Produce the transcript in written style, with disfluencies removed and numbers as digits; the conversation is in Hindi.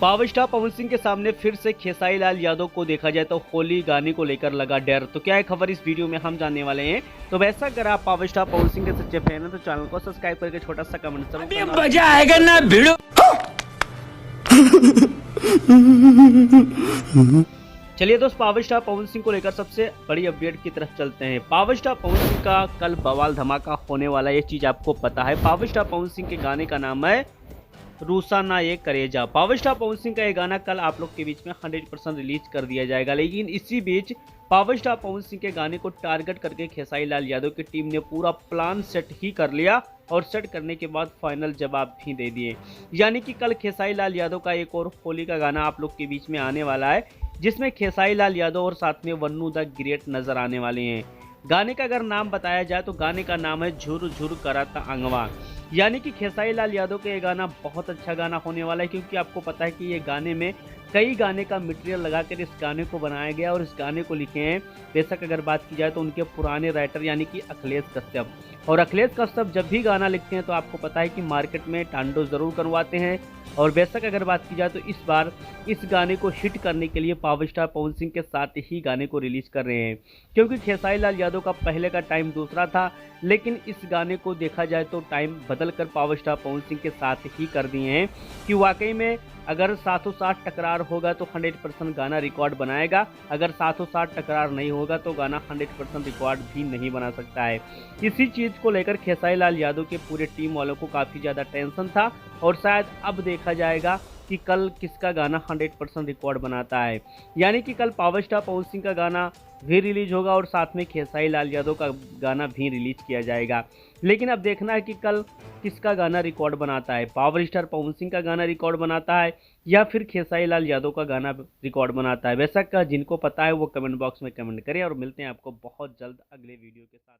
पावर स्टार पवन सिंह के सामने फिर से खेसारी लाल यादव को देखा जाए तो होली गाने को लेकर लगा डर। तो क्या है खबर इस वीडियो में हम जानने वाले हैं। तो वैसा अगर आप पावर स्टार पवन सिंह के सच्चे फैन हैं तो चैनल को सब्सक्राइब करके छोटा सा कमेंट जरूर मजा आएगा ना भिड़ो। चलिए दोस्त, पावर स्टार पवन सिंह को लेकर सबसे बड़ी अपडेट की तरफ चलते हैं। पावर स्टार पवन सिंह का कल बवाल धमाका होने वाला, ये चीज आपको पता है। पावर स्टार पवन सिंह के गाने का नाम है रूसा ना ये करेजा। पावर स्टार पवन सिंह का ये गाना कल आप लोग के बीच में 100% रिलीज कर दिया जाएगा। लेकिन इसी बीच पावर स्टार पवन सिंह के गाने को टारगेट करके खेसारी लाल यादव की टीम ने पूरा प्लान सेट ही कर लिया और सेट करने के बाद फाइनल जवाब भी दे दिए। यानी कि कल खेसारी लाल यादव का एक और होली का गाना आप लोग के बीच में आने वाला है, जिसमें खेसारी लाल यादव और साथ में वन्नू द ग्रेट नजर आने वाले हैं। गाने का अगर नाम बताया जाए तो गाने का नाम है झुर झुर कराता अंगवा। यानी कि खेसारी लाल यादव का ये गाना बहुत अच्छा गाना होने वाला है, क्योंकि आपको पता है कि ये गाने में कई गाने का मटेरियल लगाकर इस गाने को बनाया गया और इस गाने को लिखे हैं। बेशक अगर बात की जाए तो उनके पुराने राइटर यानी कि अखिलेश कश्यप, और अखिलेश कश्यप जब भी गाना लिखते हैं तो आपको पता है कि मार्केट में टांडो जरूर करवाते हैं। और बेशक अगर बात की जाए तो इस बार इस गाने को हिट करने के लिए पावर स्टार पवन सिंह के साथ ही गाने को रिलीज कर रहे हैं, क्योंकि खेसारी लाल यादव का पहले का टाइम दूसरा था। लेकिन इस गाने को देखा जाए तो टाइम बदल कर पावर स्टार पवन सिंह के साथ ही कर दिए हैं कि वाकई में अगर 760 टकरार होगा तो 100% गाना रिकॉर्ड बनाएगा, अगर 760 टकरार नहीं होगा तो गाना 100% रिकॉर्ड भी नहीं बना सकता है। इसी चीज़ को लेकर खेसारी लाल यादव के पूरे टीम वालों को काफ़ी ज़्यादा टेंशन था, और शायद अब देखा जाएगा कि कल किसका गाना 100% रिकॉर्ड बनाता है। यानी कि कल पावर स्टार पवन सिंह का गाना भी रिलीज होगा और साथ में खेसारी लाल यादव का गाना भी रिलीज किया जाएगा। लेकिन अब देखना है कि कल किसका गाना रिकॉर्ड बनाता है, पावर स्टार पवन सिंह का गाना रिकॉर्ड बनाता है या फिर खेसारी लाल यादव का गाना रिकॉर्ड बनाता है। वैसा जिनको पता है वो कमेंट बॉक्स में कमेंट करें, और मिलते हैं आपको बहुत जल्द अगले वीडियो के साथ।